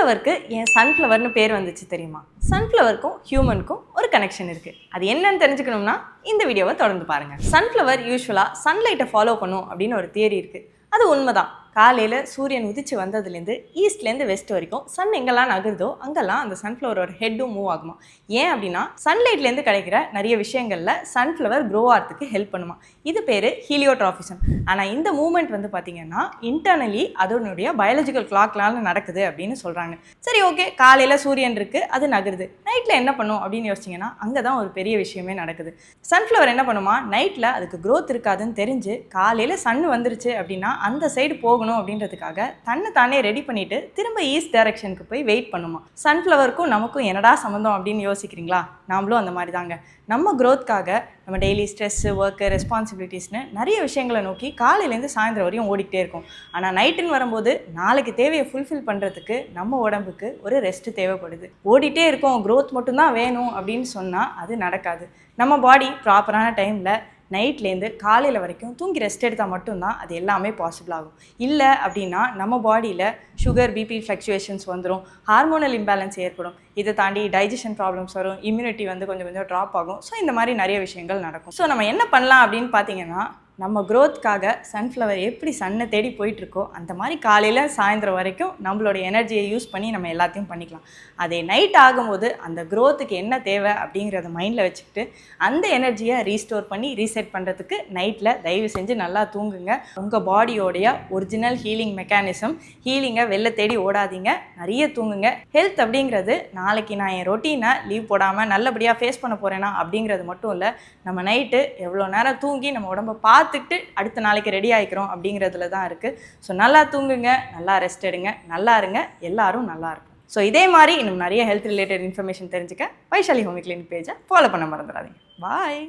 சன்ஃப்ளவருக்கு ஏன் சன்ஃப்ளவர்னு பேர் வந்துச்சு தெரியுமா? சன்ஃப்ளவருக்கும் ஹியூமனுக்கும் ஒரு கனெக்ஷன் இருக்குது. அது என்னன்னு தெரிஞ்சுக்கணும்னா இந்த வீடியோவை தொடர்ந்து பாருங்கள். சன்ஃப்ளவர் யூஸ்வலாக சன்லைட்டை ஃபாலோ பண்ணும் அப்படின்னு ஒரு தியரி இருக்குது. அது உண்மைதான். காலையில் சூரியன் உதிச்சு வந்ததுலேருந்து ஈஸ்ட்லேருந்து வெஸ்ட் வரைக்கும் சன் எங்கெல்லாம் நகருதோ அங்கெல்லாம் அந்த சன்ஃப்ளவரோட ஹெட்டும் மூவ் ஆகுமா. ஏன் அப்படின்னா சன்லைட்லேருந்து கிடைக்கிற நிறைய விஷயங்களில் சன்ஃப்ளவர் க்ரோ ஆகிறதுக்கு ஹெல்ப் பண்ணுமா. இது பேர் ஹீலியோட்ராஃபிசம். ஆனால் இந்த மூவ்மெண்ட் வந்து பார்த்திங்கன்னா இன்டர்னலி அதனுடைய பயாலஜிக்கல் கிளாக்னால நடக்குது அப்படின்னு சொல்கிறாங்க. சரி, ஓகே, காலையில் சூரியன் இருக்குது, அது நகருது. நைட்டில் என்ன பண்ணும் அப்படின்னு யோசிச்சிங்கன்னா அங்கே தான் ஒரு பெரிய விஷயமே நடக்குது. சன்ஃப்ளவர் என்ன பண்ணுமா, நைட்டில் அதுக்கு க்ரோத் இருக்காதுன்னு தெரிஞ்சு காலையில் சன் வந்துருச்சு அப்படின்னா அந்த சைடு போகணும் அப்படின்றதுக்காக தன்னை தானே ரெடி பண்ணிட்டு திரும்ப ஈஸ்ட் டைரக்ஷனுக்கு போய் வெயிட் பண்ணுமா. சன்ஃப்ளவருக்கும் நமக்கும் என்னடா சம்மந்தம் அப்படின்னு யோசிக்கிறீங்களா? நாமளும் அந்த மாதிரி தாங்க. நம்ம க்ரோத்காக நம்ம டெய்லி ஸ்ட்ரெஸ்ஸு, ஒர்க்கு, ரெஸ்பான்சிபிலிட்டிஸ்னு நிறைய விஷயங்களை நோக்கி காலையிலேருந்து சாயந்தரம் வரையும் ஓடிக்கிட்டே இருக்கும். ஆனால் நைட்டுன்னு வரும்போது நாளைக்கு தேவையை ஃபுல்ஃபில் பண்ணுறதுக்கு நம்ம உடம்புக்கு ஒரு ரெஸ்ட்டு தேவைப்படுது. ஓடிட்டே இருக்கோம், க்ரோத் மட்டும்தான் வேணும் அப்படின்னு சொன்னால் அது நடக்காது. நம்ம பாடி ப்ராப்பரான டைமில் நைட்லேருந்து காலையில் வரைக்கும் தூங்கி ரெஸ்ட் எடுத்தால் மட்டும்தான் அது எல்லாமே பாசிபிள் ஆகும். இல்லை அப்படின்னா நம்ம பாடியில் சுகர், பிபி ஃப்ளக்சுவேஷன்ஸ் வந்துடும், ஹார்மோனல் இம்பேலன்ஸ் ஏற்படும். இதை தாண்டி டைஜஷன் ப்ராப்ளம்ஸ் வரும், இம்யூனிட்டி வந்து கொஞ்சம் ட்ராப் ஆகும். ஸோ இந்த மாதிரி நிறைய விஷயங்கள் நடக்கும். ஸோ நம்ம என்ன பண்ணலாம் அப்படின்னு பார்த்தீங்கன்னா, நம்ம க்ரோத்காக சன்ஃப்ளவர் எப்படி சன்னை தேடி போயிட்டுருக்கோ அந்த மாதிரி காலையில் சாயந்தரம் வரைக்கும் நம்மளோட எனர்ஜியை யூஸ் பண்ணி நம்ம எல்லாத்தையும் பண்ணிக்கலாம். அதே நைட் ஆகும்போது அந்த க்ரோத்துக்கு என்ன தேவை அப்படிங்கிறத மைண்டில் வச்சுக்கிட்டு அந்த எனர்ஜியை ரீஸ்டோர் பண்ணி ரீசெட் பண்ணுறதுக்கு நைட்டில் தயவு செஞ்சு நல்லா தூங்குங்க. உங்கள் பாடியோடைய ஒரிஜினல் ஹீலிங் மெக்கானிசம், ஹீலிங்கை வெளில தேடி ஓடாதீங்க, நிறைய தூங்குங்க. ஹெல்த் அப்படிங்கிறது நாளைக்கு நான் என் ரொட்டீனை லீவ் போடாமல் நல்லபடியாக ஃபேஸ் பண்ண போகிறேன்னா அப்படிங்கிறது மட்டும் இல்லை, நம்ம நைட்டு எவ்வளோ நேரம் தூங்கி நம்ம உடம்பை பார்த்துட்டு அடுத்த நாளைக்கு ரெடி ஆகிக்கிறோம் அப்படிங்கிறதுல தான் இருக்குது. ஸோ நல்லா தூங்குங்க, நல்லா ரெஸ்ட் எடுங்க, நல்லா இருங்க, எல்லாரும் நல்லா இருக்கும். ஸோ இதே மாதிரி இன்னும் நிறைய ஹெல்த் ரிலேட்டட் இன்ஃபர்மேஷன் தெரிஞ்சுக்க வைஷாலி ஹோமிக் கிளினிக் பேஜை ஃபாலோ பண்ண மறந்துடாதீங்க. பாய்.